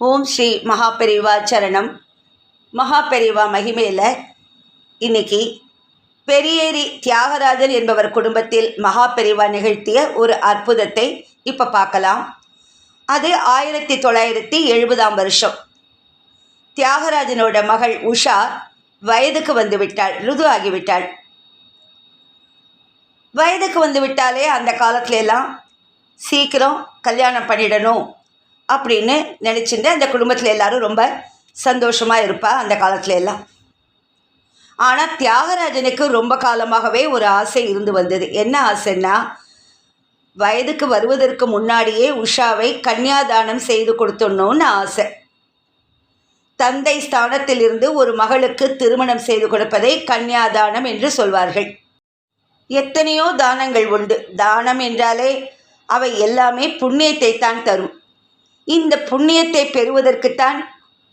ஓம் ஸ்ரீ மகாபெரிவா சரணம். மகாபெரிவா மகிமையில் இன்னைக்கு பெரியேரி தியாகராஜன் என்பவர் குடும்பத்தில் மகாபெரிவா நிகழ்த்திய ஒரு அற்புதத்தை இப்போ பார்க்கலாம். அது 1970ஆம் வருஷம். தியாகராஜனோட மகள் உஷா வயதுக்கு வந்து விட்டாள், ருது ஆகிவிட்டாள். வயதுக்கு வந்து விட்டாலே அந்த காலத்துல எல்லாம் சீக்கிரம் கல்யாணம் பண்ணிடணும் அப்படின்னு நினச்சிட்டு அந்த குடும்பத்தில் எல்லாரும் ரொம்ப சந்தோஷமாக இருப்பா அந்த காலத்துல எல்லாம். ஆனால் தியாகராஜனுக்கு ரொம்ப காலமாகவே ஒரு ஆசை இருந்து வந்தது. என்ன ஆசைன்னா, வயதுக்கு வருவதற்கு முன்னாடியே உஷாவை கன்னியாதானம் செய்து கொடுத்துடணும்னு ஆசை. தந்தை ஸ்தானத்திலிருந்து ஒரு மகளுக்கு திருமணம் செய்து கொடுப்பதை கன்னியாதானம் என்று சொல்வார்கள். எத்தனையோ தானங்கள் உண்டு. தானம் என்றாலே அவை எல்லாமே புண்ணியத்தை தான் தரும். இந்த புண்ணியத்தை பெறுவதற்குத்தான்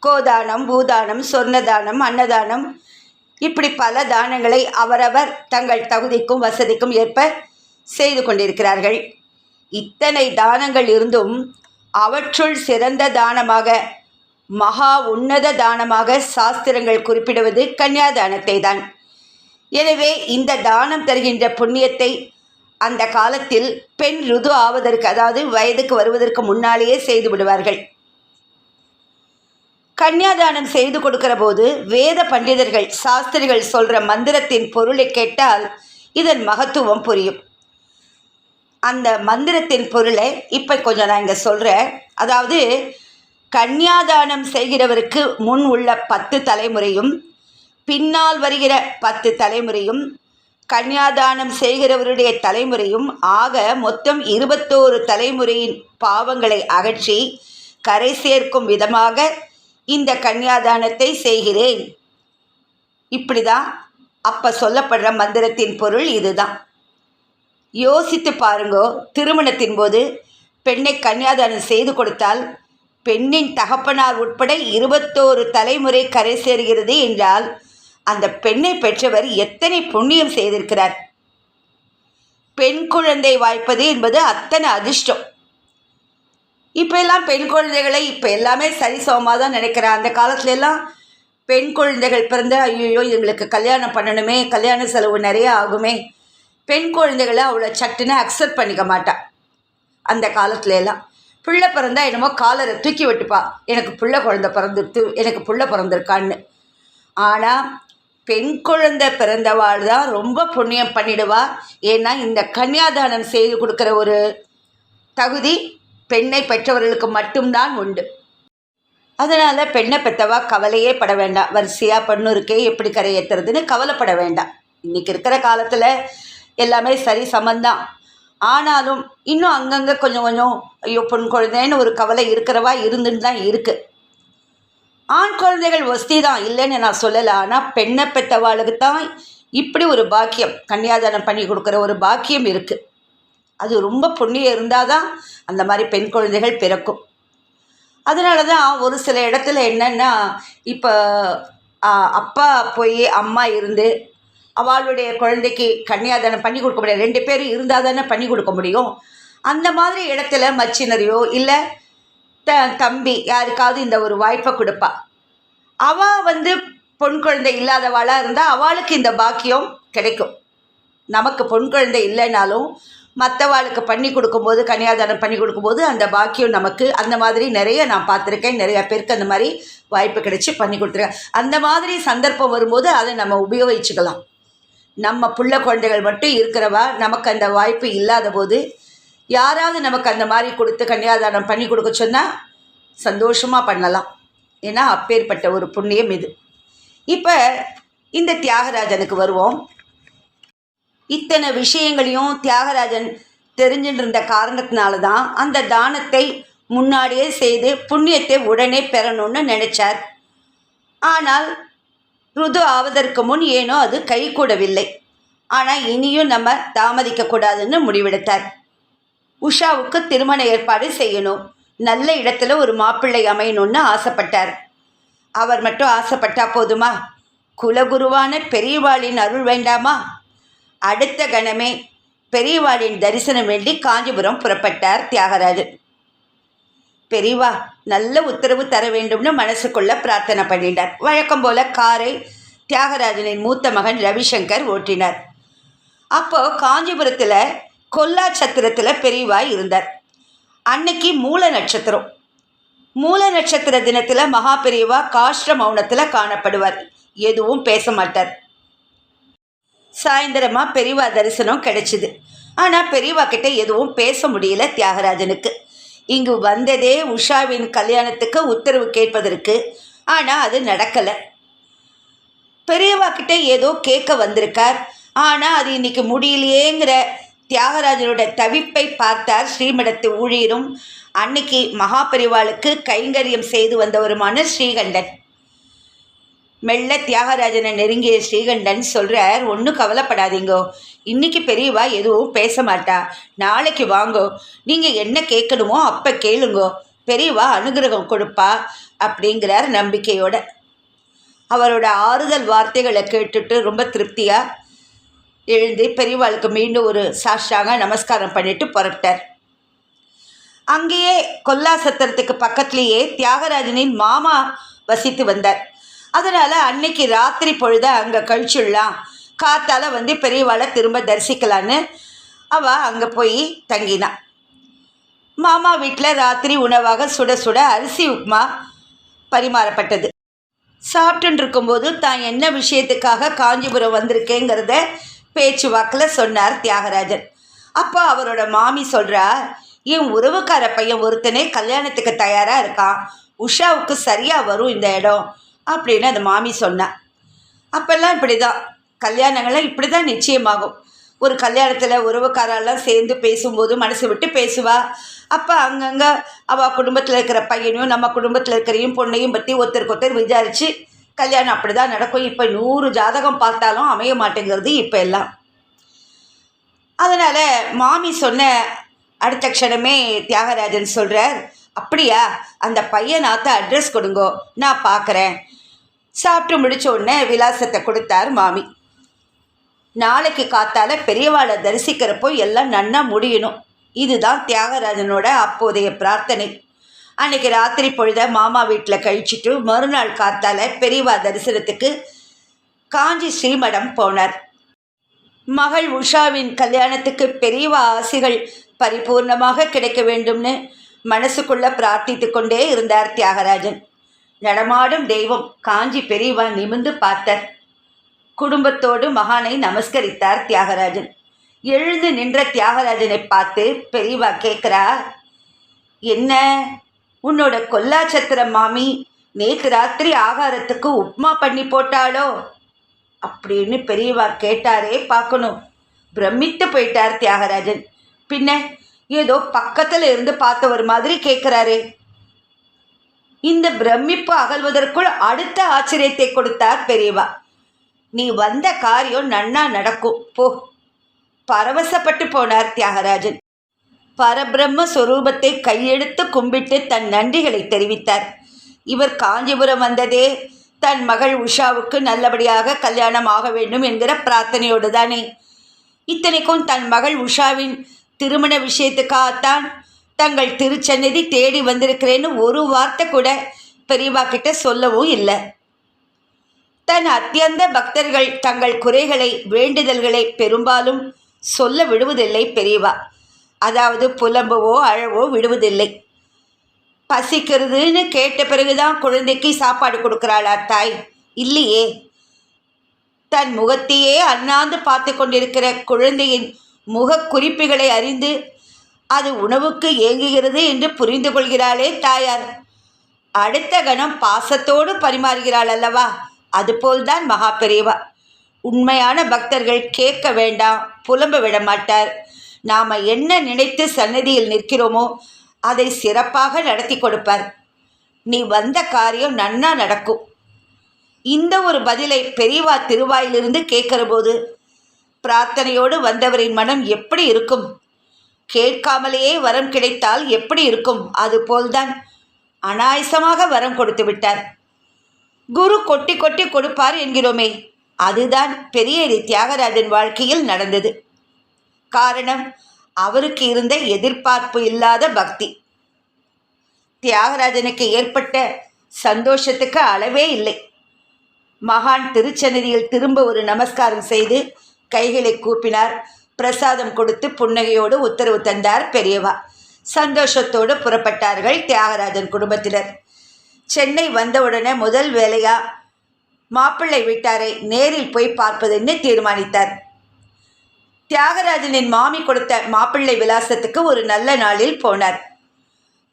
கோதானம், பூதானம், சொர்ணதானம், அன்னதானம், இப்படி பல தானங்களை அவரவர் தங்கள் தகுதிக்கும் வசதிக்கும் ஏற்ப செய்து கொண்டிருக்கிறார்கள். இத்தனை தானங்கள் இருந்தும் அவற்றுள் சிறந்த தானமாக, மகா உன்னத தானமாக சாஸ்திரங்கள் குறிப்பிடுவது கன்னியாதானத்தை தான். எனவே இந்த தானம் தருகின்ற புண்ணியத்தை அந்த காலத்தில் பெண் ருது ஆவதற்கு, அதாவது வயதுக்கு வருவதற்கு முன்னாலேயே செய்து விடுவார்கள். கன்னியாதானம் செய்து கொடுக்கிற போது வேத பண்டிதர்கள், சாஸ்திரிகள் சொல்கிற மந்திரத்தின் பொருளை கேட்டால் இதன் மகத்துவம் புரியும். அந்த மந்திரத்தின் பொருளை இப்போ கொஞ்சம் நான் இங்கே சொல்கிறேன். அதாவது கன்னியாதானம் செய்கிறவருக்கு முன் உள்ள 10 தலைமுறையும் பின்னால் வருகிற 10 தலைமுறையும் கன்னியாதானம் செய்கிறவருடைய தலைமுறையும் ஆக மொத்தம் 21 தலைமுறையின் பாவங்களை அகற்றி கரை சேர்க்கும் விதமாக இந்த கன்னியாதானத்தை செய்கிறேன். இப்படி தான் அப்போ சொல்லப்படுற மந்திரத்தின் பொருள் இதுதான். யோசித்து பாருங்கோ. திருமணத்தின் போது பெண்ணை கன்னியாதானம் செய்து கொடுத்தால் பெண்ணின் தகப்பனார் உட்பட 21 தலைமுறை கரை சேர்கிறது என்றால் அந்த பெண்ணை பெற்றவர் எத்தனை புண்ணியம் செய்திருக்கிறார். பெண் குழந்தை வாய்ப்பது என்பது அத்தனை அதிர்ஷ்டம். இப்போ எல்லாம் பெண் குழந்தைகளை இப்போ எல்லாமே சரிசமமாக தான் நினைக்கிறேன். அந்த காலத்துல எல்லாம் பெண் குழந்தைகள் பிறந்த ஐயோ எங்களுக்கு கல்யாணம் பண்ணணுமே, கல்யாண செலவு நிறைய ஆகுமே, பெண் குழந்தைகளை அவ்வளோ சட்டுன்னு அக்செப்ட் பண்ணிக்க மாட்டாள். அந்த காலத்துல எல்லாம் பிள்ளை பிறந்தா என்னமோ காலரை தூக்கி விட்டுப்பா, எனக்கு பிள்ளை குழந்தை பிறந்துடுத்து, எனக்கு பிள்ளை பிறந்திருக்கான்னு. ஆனால் பெண் குழந்தை பிறந்தவாள் தான் ரொம்ப புண்ணியம் பண்ணிடுவா. ஏன்னா இந்த கன்னியாதானம் செய்து கொடுக்குற ஒரு தகுதி பெண்ணை பெற்றவர்களுக்கு மட்டும்தான் உண்டு. அதனால் பெண்ணை பெற்றவா கவலையே பட வேண்டாம். வரிசையாக பொண்ணு இருக்கே எப்படி கரையேற்றுறதுன்னு கவலைப்பட வேண்டாம். இன்றைக்கி இருக்கிற காலத்தில் எல்லாமே சரி சமந்தான். ஆனாலும் இன்னும் அங்கங்கே கொஞ்சம் கொஞ்சம் ஐயோ பொன் குழந்தைன்னு ஒரு கவலை இருக்கிறவா இருந்துன்னு தான் இருக்குது. ஆண் குழந்தைகள் வசதி தான், இல்லைன்னு நான் சொல்லலை. ஆனால் பெண்ணை பெற்றவாளுக்கு தான் இப்படி ஒரு பாக்கியம், கன்னியாதானம் பண்ணி கொடுக்குற ஒரு பாக்கியம் இருக்குது. அது ரொம்ப புண்ணியம் இருந்தால் தான் அந்த மாதிரி பெண் குழந்தைகள் பிறக்கும். அதனால தான் ஒரு சில இடத்துல என்னென்னா, இப்போ அப்பா போய் அம்மா இருந்து அவளுடைய குழந்தைக்கு கன்னியாதானம் பண்ணி கொடுக்க முடியாது. 2 பேரும் இருந்தால் தானே பண்ணி கொடுக்க முடியும். அந்த மாதிரி இடத்துல மச்சினரையோ இல்லை தம்பி யாருக்காவது இந்த ஒரு வாய்ப்பை கொடுப்பா. அவள் பொன் குழந்தை இல்லாதவாளாக இருந்தால் அவளுக்கு இந்த பாக்கியம் கிடைக்கும். நமக்கு பொன் குழந்தை இல்லைனாலும் மற்றவாளுக்கு பண்ணி கொடுக்கும்போது, கன்னியாதானம் பண்ணி கொடுக்கும்போது அந்த பாக்கியம் நமக்கு, அந்த மாதிரி நிறைய நான் பார்த்துருக்கேன். நிறையா பேருக்கு அந்த மாதிரி வாய்ப்பு கிடைச்சி பண்ணி கொடுத்துருக்கேன். அந்த மாதிரி சந்தர்ப்பம் வரும்போது அதை நம்ம உபயோகிச்சுக்கலாம். நம்ம புள்ள குழந்தைகள் மட்டும் இருக்கிறவா நமக்கு அந்த வாய்ப்பு இல்லாத போது யாராவது நமக்கு அந்த மாதிரி கொடுத்து கன்னியாதானம் பண்ணி கொடுக்க சொன்னால் சந்தோஷமாக பண்ணலாம். ஏன்னா அப்பேற்பட்ட ஒரு புண்ணியம் இது. இப்போ இந்த தியாகராஜனுக்கு வருவோம். இத்தனை விஷயங்களையும் தியாகராஜன் தெரிஞ்சுட்டு இருந்த காரணத்தினால தான் அந்த தானத்தை முன்னாடியே செய்து புண்ணியத்தை உடனே பெறணும்னு நினச்சார். ஆனால் ருது ஆவதற்கு முன் ஏனோ அது கை கூடவில்லை. ஆனால் இனியும் நம்ம தாமதிக்கக்கூடாதுன்னு முடிவெடுத்தார். உஷாவுக்கு திருமண ஏற்பாடு செய்யணும், நல்ல இடத்துல ஒரு மாப்பிள்ளை அமையணும்னு ஆசைப்பட்டார். அவர் மட்டும் ஆசைப்பட்டா போதுமா? குலகுருவான பெரியவாளின் அருள் வேண்டாமா? அடுத்த கணமே பெரியவாளின் தரிசனம் வேண்டி காஞ்சிபுரம் புறப்பட்டார் தியாகராஜன். பெரியவா நல்ல உத்தரவு தர வேண்டும்னு மனசுக்குள்ள பிரார்த்தனை பண்ணிட்டார். வழக்கம் போல காரை தியாகராஜனின் மூத்த மகன் ரவிசங்கர் ஓட்டினார். அப்போ காஞ்சிபுரத்தில் கொல்லாச்சத்திரத்தில் பெரியவா இருந்தார். அன்னைக்கு மூல நட்சத்திரம். மூல நட்சத்திர தினத்தில் மகா பெரியவா காஷ்ட மௌனத்தில் காணப்படுவார். எதுவும் பேச மாட்டார். சாயந்தரமாக பெரியவா தரிசனம் கிடைச்சிது. ஆனால் பெரியவா கிட்ட எதுவும் பேச முடியல தியாகராஜனுக்கு. இங்கு வந்ததே உஷாவின் கல்யாணத்துக்கு உத்தரவு கேட்பதற்கு. ஆனால் அது நடக்கலை. பெரியவா கிட்ட ஏதோ கேட்க வந்திருக்கார். ஆனால் அது இன்னைக்கு முடியலையேங்கிற தியாகராஜனோட தவிப்பை பார்த்தார் ஸ்ரீமடத்து ஊழியரும் அன்னைக்கு மகா பெரிவாளுக்கு கைங்கரியம் செய்து வந்தவருமான ஸ்ரீகண்டன். மெல்ல தியாகராஜனை நெருங்கிய ஸ்ரீகண்டன் சொல்கிறார், ஒன்றும் கவலைப்படாதீங்கோ, இன்னைக்கு பெரியவா எதுவும் பேச மாட்டா, நாளைக்கு வாங்கோ, நீங்கள் என்ன கேட்கணுமோ அப்போ கேளுங்கோ, பெரியவா அனுகிரகம் கொடுப்பா அப்படிங்கிறார் நம்பிக்கையோட. அவரோட ஆறுதல் வார்த்தைகளை கேட்டுட்டு ரொம்ப திருப்தியாக எழுந்து பெரியவாளுக்கு மீண்டும் ஒரு சாஷ்டாங்க நமஸ்காரம் பண்ணிட்டு புறப்பட்டார். அங்கேயே கொல்லாசத்திரத்துக்கு பக்கத்துலேயே தியாகராஜனின் மாமா வசித்து வந்தார். அதனால் அன்னைக்கு ராத்திரி பொழுத அங்கே கழிச்சுடலாம், காத்தால் வந்து பெரியவாளை திரும்ப தரிசிக்கலான்னு அவள் அங்கே போய் தங்கினான். மாமா வீட்டில் ராத்திரி உணவாக சுட சுட அரிசி உப்புமா பரிமாறப்பட்டது. சாப்பிட்டுன்னு இருக்கும்போது தான் என்ன விஷயத்துக்காக காஞ்சிபுரம் வந்திருக்கேங்கிறத பேச்சுவாக்கில் சொன்னார் தியாகராஜன். அப்போ அவரோட மாமி சொல்கிறா, என் உறவுக்கார பையன் ஒருத்தனே கல்யாணத்துக்கு தயாராக இருக்கான், உஷாவுக்கு சரியாக வரும் இந்த இடம் அப்படின்னு அந்த மாமி சொன்னான். அப்போல்லாம் இப்படி தான் கல்யாணங்கள்லாம் இப்படி தான் நிச்சயமாகும். ஒரு கல்யாணத்தில் உறவுக்காரெல்லாம் சேர்ந்து பேசும்போது மனசு விட்டு பேசுவா. அப்போ அங்கங்கே அவள் குடும்பத்தில் இருக்கிற பையனையும் நம்ம குடும்பத்தில் இருக்கிறையும் பொண்ணையும் பற்றி ஒருத்தருக்கு ஒருத்தர் விசாரித்து கல்யாணம் அப்படி தான் நடக்கும். இப்போ 100 ஜாதகம் பார்த்தாலும் அமைய மாட்டேங்கிறது இப்போ எல்லாம். அதனால் மாமி சொன்ன அடுத்த க்ஷணமே தியாகராஜன் சொல்கிறார், அப்படியா, அந்த பையனாத்த அட்ரஸ் கொடுங்கோ, நான் பார்க்குறேன். சாப்பிட்டு முடித்த உடனே விலாசத்தை கொடுத்தார் மாமி. நாளைக்கு காத்தால பெரியவாளை தரிசிக்கிறப்போ எல்லாம் நன்னா முடியணும். இதுதான் தியாகராஜனோட அப்போதைய பிரார்த்தனை. அன்றைக்கி ராத்திரி பொழுத மாமா வீட்டில் கழிச்சிட்டு மறுநாள் காத்தால பெரியவா தரிசனத்துக்கு காஞ்சி ஸ்ரீமடம் போனார். மகள் உஷாவின் கல்யாணத்துக்கு பெரியவா ஆசிகள் பரிபூர்ணமாக கிடைக்க வேண்டும்னு மனசுக்குள்ளே பிரார்த்தித்து கொண்டே இருந்தார் தியாகராஜன். நடமாடும் தெய்வம் காஞ்சி பெரியவா நிமிர்ந்து பார்த்தார். குடும்பத்தோடு மகானை நமஸ்கரித்தார் தியாகராஜன். எழுந்து நின்ற தியாகராஜனை பார்த்து பெரியவா கேட்குறா, என்ன உன்னோட கொல்லாச்சத்திரம் மாமி நேற்று ராத்திரி ஆகாரத்துக்கு உப்மா பண்ணி போட்டாளோ அப்படின்னு பெரியவா கேட்டாரே பார்க்கணும். பிரமித்து போயிட்டார் தியாகராஜன். பின்ன ஏதோ பக்கத்தில் இருந்து பார்த்தவர் மாதிரி கேட்குறாரு. இந்த பிரமிப்பு அகல்வதற்குள் அடுத்த ஆச்சரியத்தை கொடுத்தார் பெரியவா. நீ வந்த காரியம் நன்னா நடக்கும் போ. பரவசப்பட்டு போனார் தியாகராஜன். பரபிரம்ம சொரூபத்தை கையெடுத்து கும்பிட்டு தன் நன்றிகளை தெரிவித்தார். இவர் காஞ்சிபுரம் வந்ததே தன் மகள் உஷாவுக்கு நல்லபடியாக கல்யாணம் ஆக வேண்டும் என்கிற பிரார்த்தனையோடு தானே. இத்தனைக்கும் தன் மகள் உஷாவின் திருமண விஷயத்துக்காகத்தான் தங்கள் திருச்சந்நிதி தேடி வந்திருக்கிறேன்னு ஒரு வார்த்தை கூட பெரியவா கிட்ட சொல்லவும் இல்லை. தன் அத்தியந்த பக்தர்கள் தங்கள் குறைகளை வேண்டுதல்களை பெரும்பாலும் சொல்ல விடுவதில்லை பெரியவா. அதாவது புலம்பவோ அழவோ விடுவதில்லை. பசிக்கிறதுன்னு கேட்ட பிறகுதான் குழந்தைக்கு சாப்பாடு கொடுக்குறாளா தாய்? இல்லையே. தன் முகத்தையே அண்ணாந்து பார்த்து கொண்டிருக்கிற குழந்தையின் முக குறிப்புகளை அறிந்து அது உணவுக்கு ஏங்குகிறது என்று புரிந்து கொள்கிறாளே தாயார். அடுத்த கணம் பாசத்தோடு பரிமாறுகிறாள் அல்லவா? அதுபோல்தான் மகா பெரியவா. உண்மையான பக்தர்கள் கேட்க வேண்டாம், புலம்ப விட மாட்டார். நாம் என்ன நினைத்து சன்னதியில் நிற்கிறோமோ அதை சிறப்பாக நடத்தி கொடுப்பார். நீ வந்த காரியம் நன்னா நடக்கும். இந்த ஒரு பதிலை பெரியவா திருவாயிலிருந்து கேட்கிற போது பிரார்த்தனையோடு வந்தவரின் மனம் எப்படி இருக்கும்? கேட்காமலேயே வரம் கிடைத்தால் எப்படி இருக்கும்? அதுபோல்தான் அனாயசமாக வரம் கொடுத்து விட்டார். குரு கொட்டி கொட்டி கொடுப்பார் என்கிறோமே, அதுதான் பெரியேரி தியாகராஜன் வாழ்க்கையில் நடந்தது. காரணம், அவருக்கு இருந்த எதிர்பார்ப்பு இல்லாத பக்தி. தியாகராஜனுக்கு ஏற்பட்ட சந்தோஷத்துக்கு அளவே இல்லை. மகான் திருச்சன்னதியில் திரும்ப ஒரு நமஸ்காரம் செய்து கைகளை கூப்பினார். பிரசாதம் கொடுத்து புன்னகையோடு உத்தரவு தந்தார் பெரியவா. சந்தோஷத்தோடு புறப்பட்டார்கள் தியாகராஜன் குடும்பத்தினர். சென்னை வந்தவுடனே முதல் வேலையா மாப்பிள்ளை வீட்டாரை நேரில் போய் பார்ப்பதுன்னு தீர்மானித்தார். தியாகராஜனின் மாமி கொடுத்த மாப்பிள்ளை விலாசத்துக்கு ஒரு நல்ல நாளில் போனார்.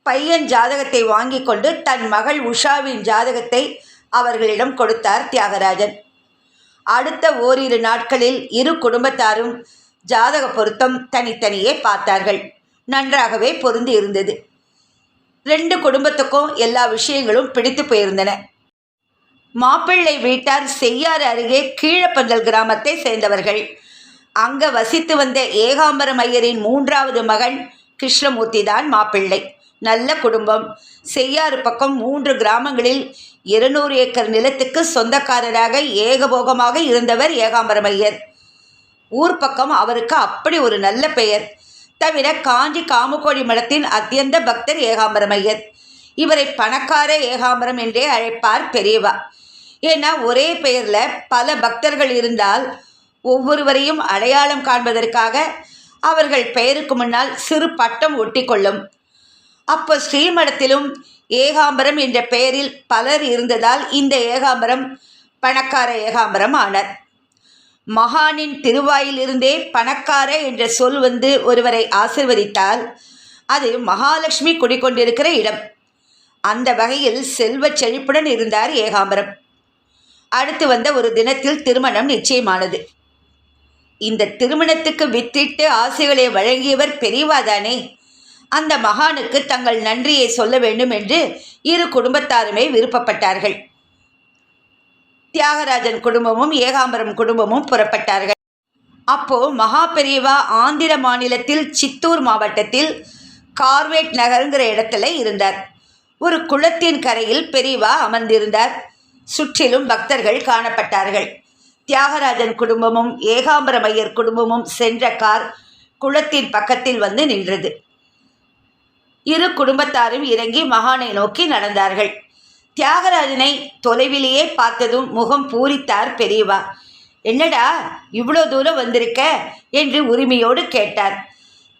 பையன் ஜாதகத்தை வாங்கி கொண்டு தன் மகள் உஷாவின் ஜாதகத்தை அவர்களிடம் கொடுத்தார் தியாகராஜன். அடுத்த ஓரிரு நாட்களில் இரு குடும்பத்தாரும் ஜாதக பொருத்தம் தனித்தனியே பார்த்தார்கள். நன்றாகவே பொருந்தி இருந்தது. 2 குடும்பத்துக்கும் எல்லா விஷயங்களும் பிடித்து போயிருந்தன. மாப்பிள்ளை வீட்டார் செய்யாறு அருகே கீழப்பந்தல் கிராமத்தை சேர்ந்தவர்கள். அங்கே வசித்து வந்த ஏகாம்பரம் ஐயரின் 3வது மகன் கிருஷ்ணமூர்த்தி தான் மாப்பிள்ளை. நல்ல குடும்பம். செய்யாறு பக்கம் 3 கிராமங்களில் 200 ஏக்கர் நிலத்துக்கு சொந்தக்காரராக ஏகபோகமாக இருந்தவர் ஏகாம்பரம் ஐயர். ஊர் பக்கம் அவருக்கு அப்படி ஒரு நல்ல பெயர். தவிர காஞ்சி காமகோடி மடத்தின் அத்தியந்த பக்தர் ஏகாம்பரம் ஐயர். இவரை பணக்கார ஏகாம்பரம் என்றே அழைப்பார் பெரியவா. ஏன்னா ஒரே பெயரில் பல பக்தர்கள் இருந்தால் ஒவ்வொருவரையும் அடையாளம் காண்பதற்காக அவர்கள் பெயருக்கு முன்னால் சிறு பட்டம் ஒட்டி கொள்ளும். அப்போ ஸ்ரீமடத்திலும் ஏகாம்பரம் என்ற பெயரில் பலர் இருந்ததால் இந்த ஏகாம்பரம் பணக்கார ஏகாம்பரம் ஆனார். மகானின் திருவாயிலிருந்தே பணக்கார என்ற சொல் வந்து ஒருவரை ஆசிர்வதித்தால் அது மகாலட்சுமி குடிக்கொண்டிருக்கிற இடம். அந்த வகையில் செல்வச் செழிப்புடன் இருந்தார் ஏகாம்பரம். அடுத்து வந்த ஒரு தினத்தில் திருமணம் நிச்சயமானது. இந்த திருமணத்துக்கு வித்திட்டு ஆசைகளை வழங்கியவர் பெரியவாதானே. அந்த மகானுக்கு தங்கள் நன்றியை சொல்ல வேண்டும் என்று இரு குடும்பத்தாருமே விருப்பப்பட்டார்கள். தியாகராஜன் குடும்பமும் ஏகாம்பரம் குடும்பமும் புறப்பட்டார்கள். அப்போ மகா பெரியவா ஆந்திர மாநிலத்தில் சித்தூர் மாவட்டத்தில் கார்வேட் நகருங்கிற இடத்துல இருந்தார். ஒரு குளத்தின் கரையில் பெரியவா அமர்ந்திருந்தார். சுற்றிலும் பக்தர்கள் காணப்பட்டார்கள். தியாகராஜன் குடும்பமும் ஏகாம்பரம் ஐயர் குடும்பமும் சென்ற கார் குளத்தின் பக்கத்தில் வந்து நின்றது. இரு குடும்பத்தாரும் இறங்கி மகானை நோக்கி நடந்தார்கள். தியாகராஜனை தொலைவிலேயே பார்த்ததும் முகம் பூரித்தார் பெரியவா. என்னடா இவ்வளோ தூரம் வந்திருக்க என்று உரிமையோடு கேட்டார்.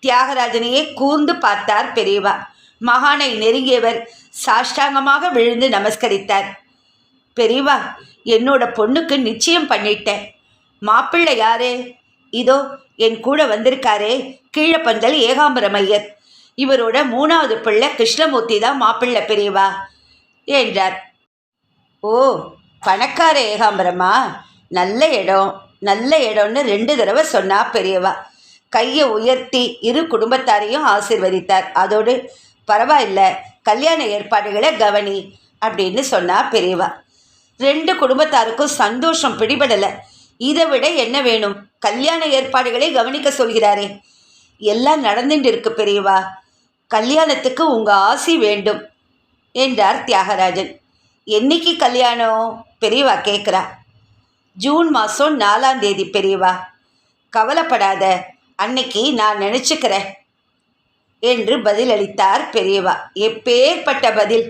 தியாகராஜனையே கூர்ந்து பார்த்தார் பெரியவா. மகானை நெருங்கியவர் சாஷ்டாங்கமாக விழுந்து நமஸ்கரித்தார். பெரியவா, என்னோட பொண்ணுக்கு நிச்சயம் பண்ணிட்டேன். மாப்பிள்ளை யாரு? இதோ என் கூட வந்திருக்காரே, கீழப்பந்தல் ஏகாம்பரம் ஐயர். இவரோட 3வது பிள்ளை கிருஷ்ணமூர்த்தி தான் மாப்பிள்ளை பெரியவா என்றார். ஓ, பணக்கார ஏகாம்பரமா? நல்ல இடம், நல்ல இடம்னு 2 தடவை சொன்னா பெரியவா. கையை உயர்த்தி இரு குடும்பத்தாரையும் ஆசீர்வதித்தார். அதோடு பரவாயில்ல, கல்யாண ஏற்பாடுகளை கவனி அப்படின்னு சொன்னா பெரியவா. 2 குடும்பத்தாருக்கும் சந்தோஷம் பிடிபடலை. இதை விட என்ன வேணும்? கல்யாண ஏற்பாடுகளை கவனிக்க சொல்கிறாரே. எல்லாம் நடந்துட்டு இருக்கு பெரியவா. கல்யாணத்துக்கு உங்கள் ஆசி வேண்டும் என்றார் தியாகராஜன். என்னைக்கு கல்யாணம் பெரியவா கேட்குறா. ஜூன் மாதம் 4ஆம் தேதி பெரியவா. கவலைப்படாத, அன்னைக்கு நான் நினச்சிக்கிறேன் என்று பதிலளித்தார் பெரியவா. எப்பேற்பட்ட பதில்!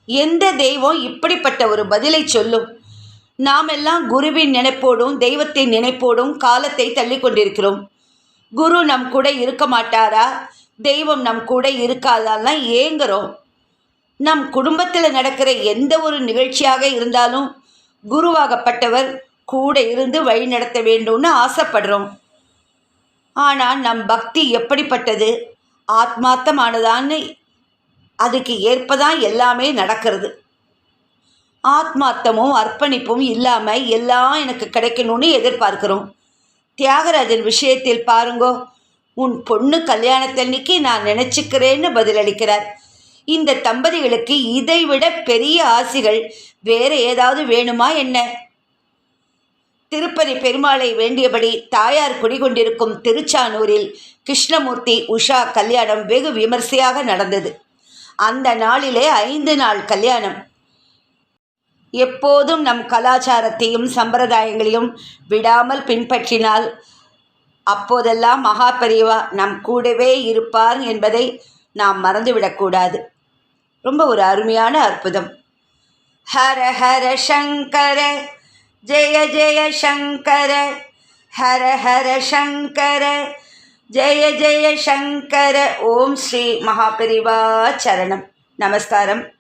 எந்த தெய்வம் இப்படிப்பட்ட ஒரு பதிலை சொல்லும்? நாமெல்லாம் குருவின் நினைப்போடும் தெய்வத்தின் நினைப்போடும் காலத்தை தள்ளி கொண்டிருக்கிறோம். குரு நம் கூட இருக்க மாட்டாரா, தெய்வம் நம் கூட இருக்காதாலாம் ஏங்குறோம். நம் குடும்பத்தில் நடக்கிற எந்த ஒரு நிகழ்ச்சியாக இருந்தாலும் குருவாகப்பட்டவர் கூட இருந்து வழி நடத்த வேண்டும்னு ஆசைப்படுறோம். ஆனால் நம் பக்தி எப்படிப்பட்டது? ஆத்மார்த்தமானதான்னு அதுக்கு ஏற்பதான் எல்லாமே நடக்கிறது. ஆத்மார்த்தமும் அர்ப்பணிப்பும் இல்லாமல் எல்லாம் எனக்கு கிடைக்கணும்னு எதிர்பார்க்கிறோம். தியாகராஜன் விஷயத்தில் பாருங்கோ, உன் பொண்ணு கல்யாணத்தன்னைக்கு நான் நினச்சிக்கிறேன்னு பதிலளிக்கிறார். இந்த தம்பதிகளுக்கு இதைவிட பெரிய ஆசிகள் வேறு ஏதாவது வேணுமா என்ன? திருப்பதி பெருமாளை வேண்டியபடி தாயார் குடிகொண்டிருக்கும் திருச்சானூரில் கிருஷ்ணமூர்த்தி உஷா கல்யாணம் வெகு விமர்சையாக நடந்தது. அந்த நாளிலே 5 நாள் கல்யாணம். எப்போதும் நம் கலாச்சாரத்தையும் சம்பிரதாயங்களையும் விடாமல் பின்பற்றினால் அப்போதெல்லாம் மகா பெரியவா நம் கூடவே இருப்பார் என்பதை நாம் மறந்துவிடக்கூடாது. ரொம்ப ஒரு அருமையான அற்புதம். ஹர ஹர சங்கர ஜெய ஜெய சங்கர, ஹர ஹர சங்கர ஜெய ஜெய சங்கர. ஓம் ஸ்ரீ மகாபெரிவா சரணம். நமஸ்காரம்.